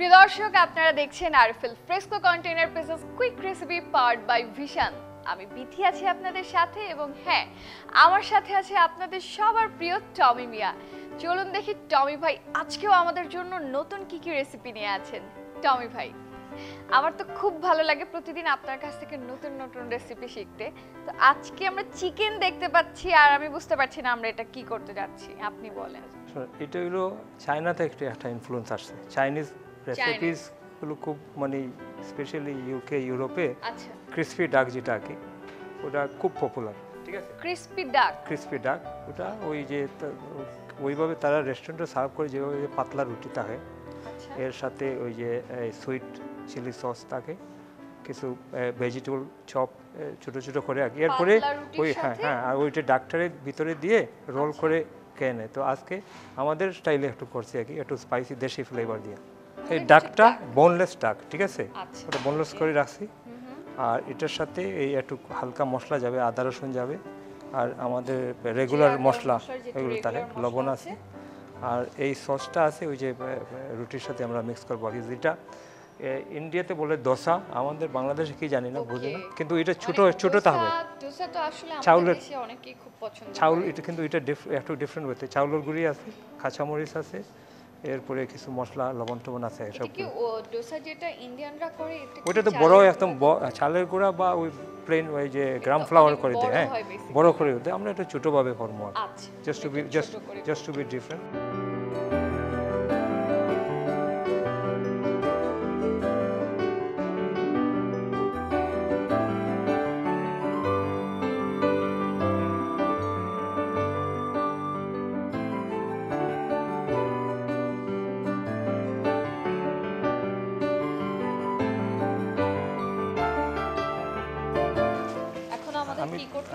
প্রিয় দর্শক, আপনারা দেখছেন RFL Fresco container pieces quick recipe part by Vision. আমি বিথি আছি আপনাদের সাথে, এবং হ্যাঁ, আমার সাথে আছে আপনাদের সবার প্রিয় টমি মিয়া। চলুন দেখি টমি ভাই আজকেও আমাদের জন্য নতুন কি কি রেসিপি নিয়ে আছেন। টমি ভাই, আমার তো খুব ভালো লাগে প্রতিদিন আপনার কাছ থেকে নতুন নতুন রেসিপি শিখতে। তো আজকে আমরা চিকেন দেখতে পাচ্ছি, আর আমি বুঝতে পারছি না আমরা এটা কি করতে যাচ্ছি, আপনি বলেন। এটা হলো চায়না থেকে একটা ইনফ্লুয়েন্স আসছে। চাইনিজ রেসিপিস গুলো খুব মানে স্পেশালি ইউকে ইউরোপে ক্রিসপি ডাক যেটা কি ওটা খুব পপুলার, ঠিক আছে? ক্রিসপি ডাক ওটা ওই যে ওইভাবে তারা রেস্টুরেন্টে সার্ভ করে, যেভাবে পাতলা রুটি থাকে, এর সাথে ওই যে সুইট চিলি সস থাকে, কিছু ভেজিটেবল চপ ছোট ছোট করে আর কি, এরপরে ওই হ্যাঁ আর ওইটা ডাকটারের ভিতরে দিয়ে রোল করে খেয়ে নেয়। তো আজকে আমাদের স্টাইলে একটু করছি আর কি, একটু স্পাইসি দেশি ফ্লেভার দিয়ে। এই ডাকটা বোনলেস ডাক, ঠিক আছে? ওটা বোনলেস করে রাখছি। আর এটার সাথে এই একটু হালকা মশলা যাবে, আদা রসুন যাবে, আর আমাদের রেগুলার মশলা এগুলো থাকে, লবণ আছে, আর এই সসটা আছে ওই যে রুটির সাথে আমরা মিক্স করবো আর কি। যেটা ইন্ডিয়াতে বলে দোসা, আমাদের বাংলাদেশে কি জানি না, বুঝি না, কিন্তু এটা ছোটতে হবে। চাউল এটা কিন্তু এটা একটু ডিফারেন্ট হতে, চাউলের গুঁড়ি আছে, কাঁচামরিচ আছে, এরপরে কিছু মশলা লবণ টবণ আছে সব। ওইটা তো বড় একদম চালের গুঁড়া বা ওই প্লেন ওই যে গ্রাম ফ্লাওয়ার করে দেয়, হ্যাঁ বড় করে দেয়। আমরা একটু ছোটোভাবে করবো, জাস্ট টু বি ডিফারেন্ট।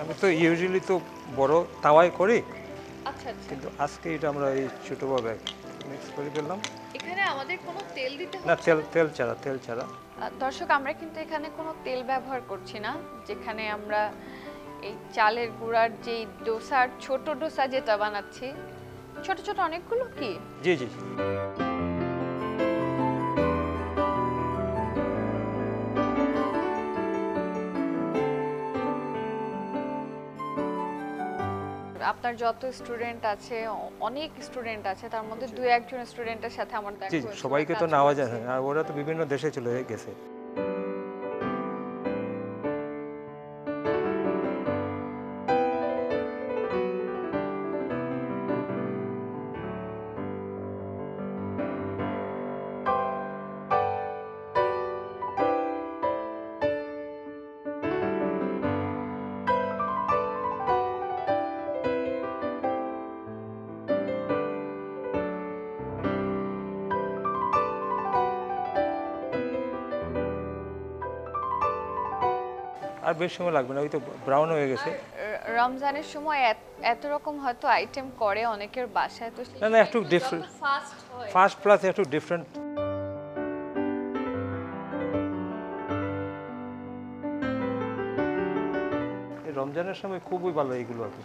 আমি তো ইউজুয়ালি তো বড় তাওয়ায় করি, কিন্তু আজকে এটা আমরা এই ছোটভাবে মিক্স করে ফেললাম। এখানে আমাদের কোনো তেল দিতে হবে না? তেল ছাড়া। দর্শক, আমরা কিন্তু এখানে কোনো তেল ব্যবহার করছি না। যেখানে আমরা এই চালের গুঁড়ার যে ডোসার ছোট ডোসা যেটা বানাচ্ছি, ছোট ছোট অনেকগুলো কি? জি আপনার যত স্টুডেন্ট আছে, অনেক স্টুডেন্ট আছে, তার মধ্যে দুই একজন স্টুডেন্টের সাথে আমার দেখা হয়েছে। সবাইকে তো নেওয়া যায় না, আর ওরা তো বিভিন্ন দেশে চলে গেছে। আর বেশি সময় লাগবে না, ওই তো ব্রাউন হয়ে গেছে। রমজানের সময় এত রকম হয়তো আইটেম করে অনেকের বাসায়, তো না একটু ডিফারেন্ট, ফাস্ট প্লাস একটু ডিফারেন্ট। রমজানের সময় খুবই ভালো এইগুলো আর কি,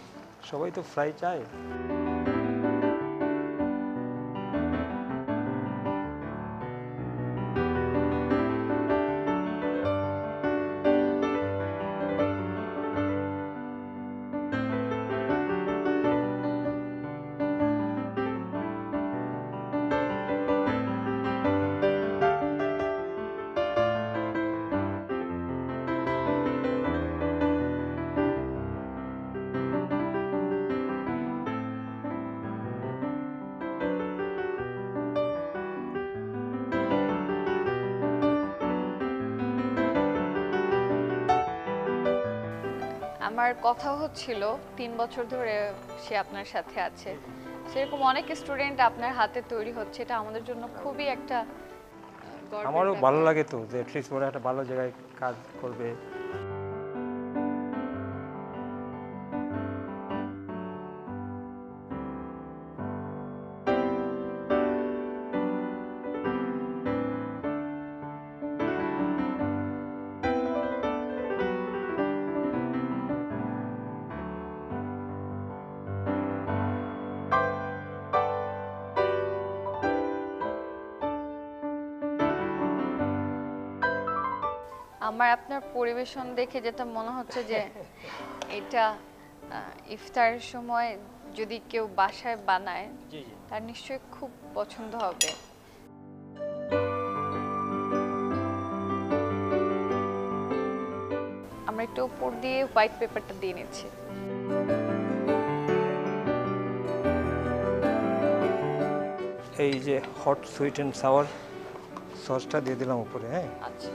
সবাই তো ফ্রাই চায়। আমার কথা হচ্ছিল 3 বছর ধরে সে আপনার সাথে আছে, সেরকম অনেক স্টুডেন্ট আপনার হাতে তৈরি হচ্ছে, এটা আমাদের জন্য খুবই একটা আমারও ভালো লাগে তো, যে অ্যাটলিস্ট ওরা একটা ভালো জায়গায় কাজ করবে। আমার আপনার পরিবেশন দেখে যেটা মনে হচ্ছে যে এটা ইফতারের সময় যদি কেউ বাসায় বানায় তার নিশ্চয়ই খুব পছন্দ হবে। আমরা একটু উপর দিয়ে হোয়াইট পেপারটা দিয়ে নিচ্ছি। এই যে হট সুইট এন্ড সাওয়ার সসটা দিয়ে দিলাম উপরে। হ্যাঁ, আচ্ছা,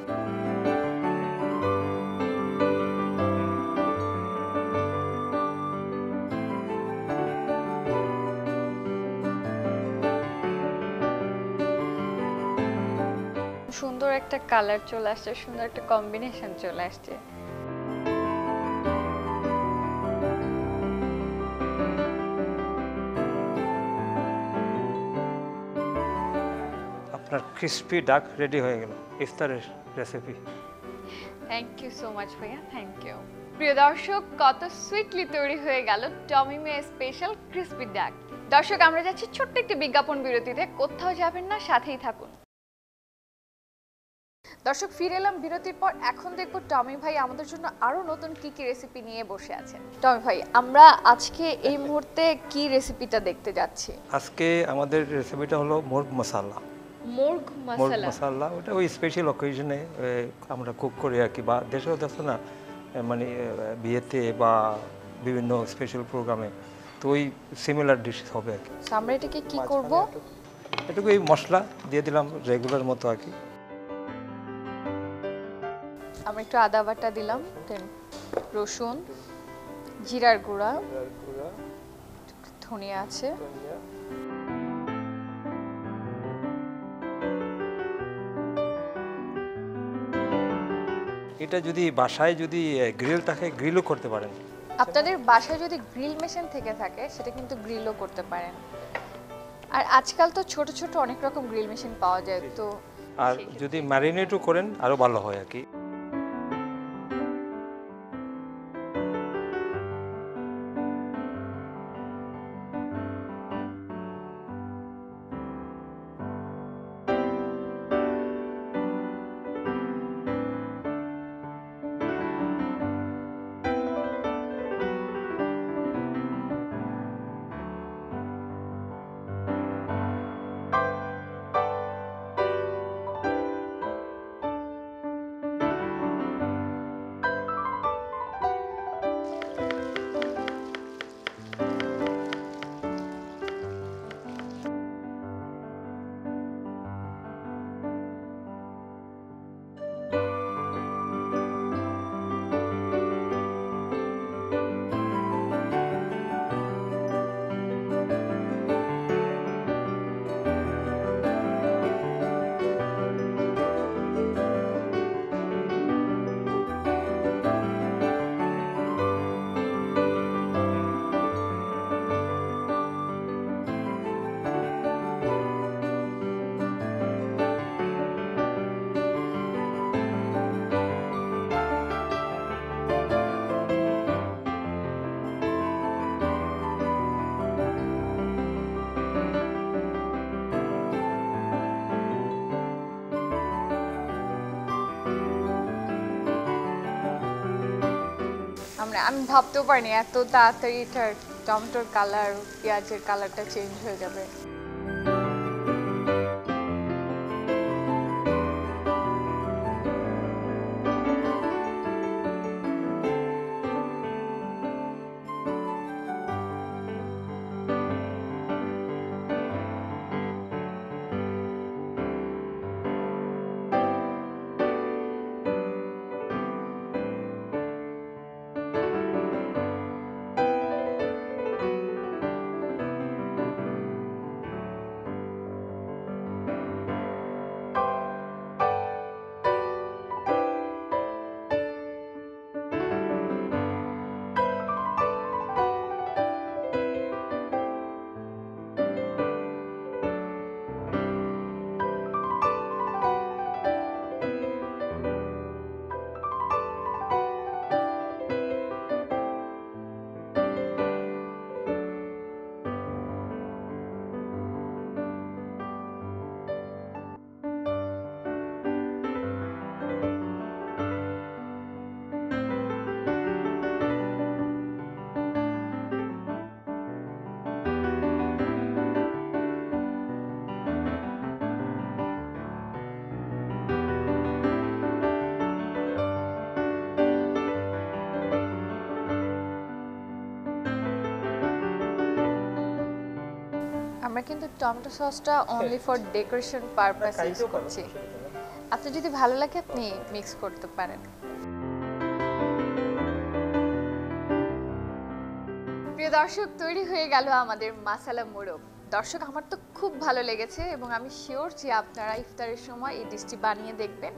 সুন্দর একটা কালার চলে আসছে, সুন্দর একটা কম্বিনেশন চলে আসছে। আপনার ক্রিস্পি ডাক রেডি হয়ে গেল, ইফতারের recipe. Thank you so much ভাইয়া, থ্যাংক ইউ। প্রিয় দর্শক, কত সুইটলি তৈরি হয়ে গেল টমি মিয়া স্পেশাল ক্রিসপি ডাক। দর্শক, আমরা যাচ্ছি ছোট্ট একটি বিজ্ঞাপন বিরতিতে, কোথাও যাবেন না, সাথেই থাকুন। দর্শক, ফিরে এলাম বিরতির পর। এখন দেখবো টমি ভাই আমাদের জন্য আরো নতুন কি কি রেসিপি নিয়ে বসে আছেন। টমি ভাই, আমরা আজকে এই মুহূর্তে কি রেসিপিটা দেখতে যাচ্ছি? আজকে আমাদের রেসিপিটা হলো মুরগ মশলা। মুরগ মশলা ওটা ওই স্পেশাল অকেশনে আমরা কুক করি আর কি, বা দেশেও দেখো না মানে বিয়েতে বা বিভিন্ন স্পেশাল প্রোগ্রামে, তো ওই সিমিলার ডিশ হবে আর কি। আমরা এটাকে কি করব? এটুকু এই মশলা দিয়ে দিলাম রেগুলার মতো আর কি। আমরা একটু আদা বাটা দিলাম, দেন রসুন, জিরার গুঁড়া, ধনিয়া আছে, এটা যদি বাসায় যদি গ্রিল থাকে, গ্রিলও করতে পারেন। আপনাদের বাসায় যদি গ্রিল মেশিন থেকে থাকে সেটা কিন্তু গ্রিলও করতে পারেন। আর আজকাল তো ছোট ছোট অনেক রকম গ্রিল মেশিন পাওয়া যায়, তো আর যদি ম্যারিনেটও করেন আরো ভালো হয় আর কি। আমি ভাবতেও পারিনি এত তাড়াতাড়ি এটার টমেটোর কালার, পেঁয়াজের কালারটা চেঞ্জ হয়ে যাবে। আমরা কিন্তু টমেটো সসটা only for decoration purpose use করছি। আপনি যদি ভালো লাগে আপনি মিক্স করতে পারেন। প্রিয় দর্শক, তৈরি হয়ে গেল আমাদের মাসালা মোরগ। দর্শক, আমার তো খুব ভালো লেগেছে এবং আমি শিওর যে আপনারা ইফতারের সময় এই ডিশটি বানিয়ে দেখবেন।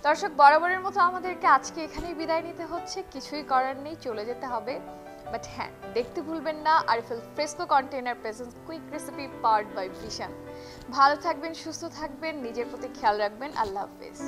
দর্শক, বরাবরের মতো আমাদেরকে আজকে এখানেই বিদায় নিতে হচ্ছে, কিছুই করার নেই, চলে যেতে হবে। বাট হ্যাঁ, দেখতে ভুলবেন না RFL Fresco container presents quick recipe powered by Vision. ভালো থাকবেন, সুস্থ থাকবেন, নিজের প্রতি খেয়াল রাখবেন। আল্লাহ হাফেজ।